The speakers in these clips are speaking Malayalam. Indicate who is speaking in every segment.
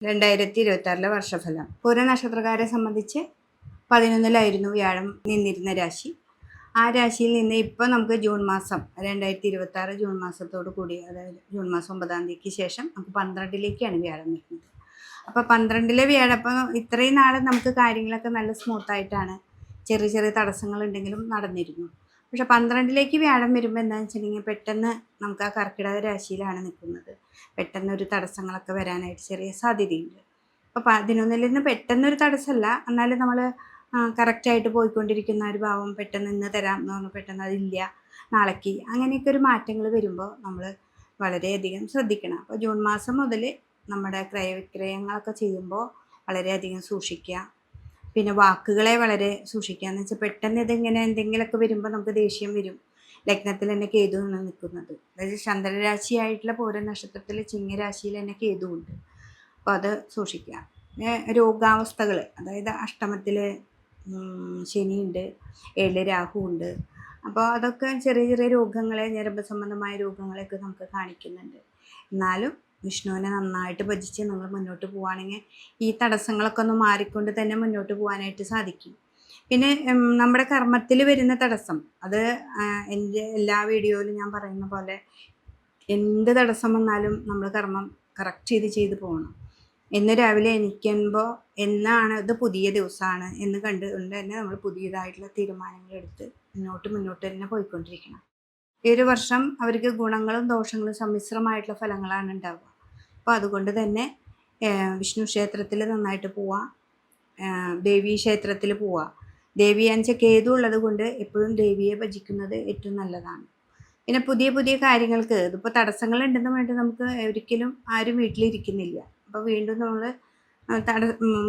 Speaker 1: 2026 വർഷഫലം. പൂര നക്ഷത്രക്കാരെ സംബന്ധിച്ച് 11-ലായിരുന്നു വ്യാഴം നിന്നിരുന്ന രാശി. ആ രാശിയിൽ നിന്ന് ഇപ്പോൾ നമുക്ക് ജൂൺ മാസം 2026 ജൂൺ മാസത്തോടു കൂടി, അതായത് ജൂൺ മാസം 9-ാം തീയതിക്ക് ശേഷം നമുക്ക് 12-ലേക്കാണ് വ്യാഴം നിൽക്കുന്നത്. അപ്പോൾ 12-ലെ വ്യാഴം, അപ്പോൾ ഇത്രയും നാൾ നമുക്ക് കാര്യങ്ങളൊക്കെ നല്ല സ്മൂത്തായിട്ടാണ്, ചെറിയ ചെറിയ തടസ്സങ്ങളുണ്ടെങ്കിലും നടന്നിരുന്നു. പക്ഷെ 12-ലേക്ക് വ്യാഴം വരുമ്പോൾ എന്താണെന്ന് വെച്ചിട്ടുണ്ടെങ്കിൽ പെട്ടെന്ന് നമുക്ക് ആ കർക്കിടക രാശിയിലാണ് നിൽക്കുന്നത്. പെട്ടെന്നൊരു തടസ്സങ്ങളൊക്കെ വരാനായിട്ട് ചെറിയ സാധ്യതയുണ്ട്. അപ്പോൾ 11-ൽ നിന്ന് പെട്ടെന്നൊരു തടസ്സമല്ല, എന്നാലും നമ്മൾ കറക്റ്റായിട്ട് പോയിക്കൊണ്ടിരിക്കുന്ന ഒരു ഭാവം പെട്ടെന്ന് ഇന്ന് തരാം എന്ന് പറഞ്ഞാൽ പെട്ടെന്ന് അതില്ല, നാളേക്ക്, അങ്ങനെയൊക്കെ ഒരു മാറ്റങ്ങൾ വരുമ്പോൾ നമ്മൾ വളരെയധികം ശ്രദ്ധിക്കണം. അപ്പോൾ ജൂൺ മാസം മുതൽ നമ്മുടെ ക്രയവിക്രയങ്ങളൊക്കെ ചെയ്യുമ്പോൾ വളരെയധികം സൂക്ഷിക്കുക. പിന്നെ വാക്കുകളെ വളരെ സൂക്ഷിക്കുക. എന്ന് വെച്ചാൽ പെട്ടെന്ന് ഇതിങ്ങനെ എന്തെങ്കിലുമൊക്കെ വരുമ്പോൾ നമുക്ക് ദേഷ്യം വരും. ലഗ്നത്തിൽ തന്നെ കേതുവാണ് നിൽക്കുന്നത്. അതായത് ചന്ദ്രരാശിയായിട്ടുള്ള പൂര നക്ഷത്രത്തിൽ ചിങ്ങരാശിയിൽ തന്നെ കേതുവുണ്ട്. അപ്പോൾ അത് സൂക്ഷിക്കുക. പിന്നെ രോഗാവസ്ഥകൾ, അതായത് അഷ്ടമത്തിൽ ശനിയുണ്ട്, 7 രാഹുവുണ്ട്. അപ്പോൾ അതൊക്കെ ചെറിയ ചെറിയ രോഗങ്ങളെ, ഞരമ്പ് സംബന്ധമായ രോഗങ്ങളെയൊക്കെ നമുക്ക് കാണിക്കുന്നുണ്ട്. എന്നാലും വിഷ്ണുവിനെ നന്നായിട്ട് ഭജിച്ച് നിങ്ങൾ മുന്നോട്ട് പോവുകയാണെങ്കിൽ ഈ തടസ്സങ്ങളൊക്കെ ഒന്ന് മാറിക്കൊണ്ട് തന്നെ മുന്നോട്ട് പോകാനായിട്ട് സാധിക്കും. പിന്നെ നമ്മുടെ കർമ്മത്തിൽ വരുന്ന തടസ്സം, അത് എൻ്റെ എല്ലാ വീഡിയോയിലും ഞാൻ പറയുന്ന പോലെ എന്ത് തടസ്സം വന്നാലും നമ്മൾ കർമ്മം കറക്റ്റ് ചെയ്ത് പോകണം. ഇന്ന് രാവിലെ എണീക്കുമ്പോൾ എന്നാണ് ഇത് പുതിയ ദിവസമാണ് എന്ന് കണ്ടുകൊണ്ട് തന്നെ നമ്മൾ പുതിയതായിട്ടുള്ള തീരുമാനങ്ങൾ എടുത്ത് മുന്നോട്ട് തന്നെ പോയിക്കൊണ്ടിരിക്കണം. ഈ ഒരു വർഷം അവർക്ക് ഗുണങ്ങളും ദോഷങ്ങളും സമ്മിശ്രമായിട്ടുള്ള ഫലങ്ങളാണ് ഉണ്ടാവുക. അപ്പോൾ അതുകൊണ്ട് തന്നെ വിഷ്ണു ക്ഷേത്രത്തിൽ നന്നായിട്ട് പോവുക, ദേവീ ക്ഷേത്രത്തിൽ പോവുക. ദേവി അഞ്ച് കേതു ഉള്ളത് കൊണ്ട് എപ്പോഴും ദേവിയെ ഭജിക്കുന്നത് ഏറ്റവും നല്ലതാണ്. പിന്നെ പുതിയ പുതിയ കാര്യങ്ങൾക്ക്, ഇതിപ്പോൾ തടസ്സങ്ങൾ ഉണ്ടെന്ന് വേണ്ടി നമുക്ക് ഒരിക്കലും ആരും വീട്ടിലിരിക്കുന്നില്ല. അപ്പോൾ വീണ്ടും നമ്മൾ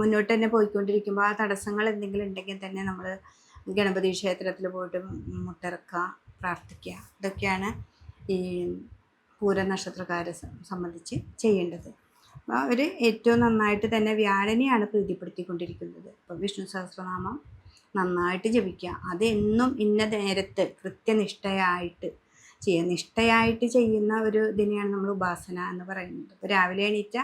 Speaker 1: മുന്നോട്ട് തന്നെ പോയിക്കൊണ്ടിരിക്കുമ്പോൾ ആ തടസ്സങ്ങൾ എന്തെങ്കിലും ഉണ്ടെങ്കിൽ തന്നെ നമ്മൾ ഗണപതി ക്ഷേത്രത്തിൽ പോയിട്ട് മുട്ടിറക്കുക, പ്രാർത്ഥിക്കുക. ഇതൊക്കെയാണ് ഈ പൂര നക്ഷത്രക്കാരെ സംബന്ധിച്ച് ചെയ്യേണ്ടത്. അപ്പോൾ അവർ ഏറ്റവും നന്നായിട്ട് തന്നെ വ്യാഴനെയാണ് പ്രീതിപ്പെടുത്തിക്കൊണ്ടിരിക്കുന്നത്. അപ്പോൾ വിഷ്ണു സഹസ്രനാമം നന്നായിട്ട് ജപിക്കുക. അതെന്നും ഇന്ന നേരത്ത് കൃത്യനിഷ്ഠയായിട്ട് ചെയ്യുക. നിഷ്ഠയായിട്ട് ചെയ്യുന്ന ഒരു ഇതിനെയാണ് നമ്മൾ ഉപാസന എന്ന് പറയുന്നത്. അപ്പോൾ രാവിലെ എണീറ്റ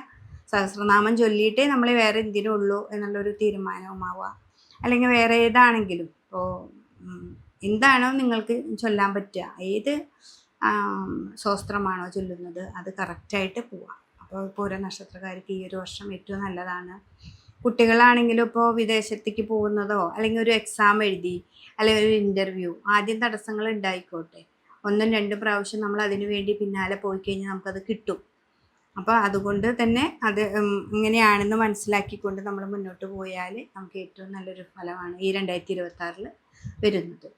Speaker 1: സഹസ്രനാമം ചൊല്ലിയിട്ടേ നമ്മൾ വേറെ എന്തിനുള്ളൂ എന്നുള്ളൊരു തീരുമാനവുമാവുക. അല്ലെങ്കിൽ വേറെ ഏതാണെങ്കിലും, ഇപ്പോൾ എന്താണോ നിങ്ങൾക്ക് ചൊല്ലാൻ പറ്റുക, ഏത് സ്വസ്ത്രമാണോ ചൊല്ലുന്നത് അത് കറക്റ്റായിട്ട് പോവാം. അപ്പോൾ പൂര നക്ഷത്രക്കാർക്ക് ഈ ഒരു വർഷം ഏറ്റവും നല്ലതാണ്. കുട്ടികളാണെങ്കിലും ഇപ്പോൾ വിദേശത്തേക്ക് പോകുന്നതോ അല്ലെങ്കിൽ ഒരു എക്സാം എഴുതി അല്ലെങ്കിൽ ഒരു ഇൻ്റർവ്യൂ, ആദ്യം തടസ്സങ്ങൾ ഉണ്ടായിക്കോട്ടെ, 1-2 പ്രാവശ്യം നമ്മൾ അതിനു വേണ്ടി പിന്നാലെ പോയി കഴിഞ്ഞാൽ നമുക്കത് കിട്ടും. അപ്പോൾ അതുകൊണ്ട് തന്നെ അത് ഇങ്ങനെയാണെന്ന് മനസ്സിലാക്കിക്കൊണ്ട് നമ്മൾ മുന്നോട്ട് പോയാൽ നമുക്ക് ഏറ്റവും നല്ലൊരു ഫലമാണ് ഈ 2026 വരുന്നത്.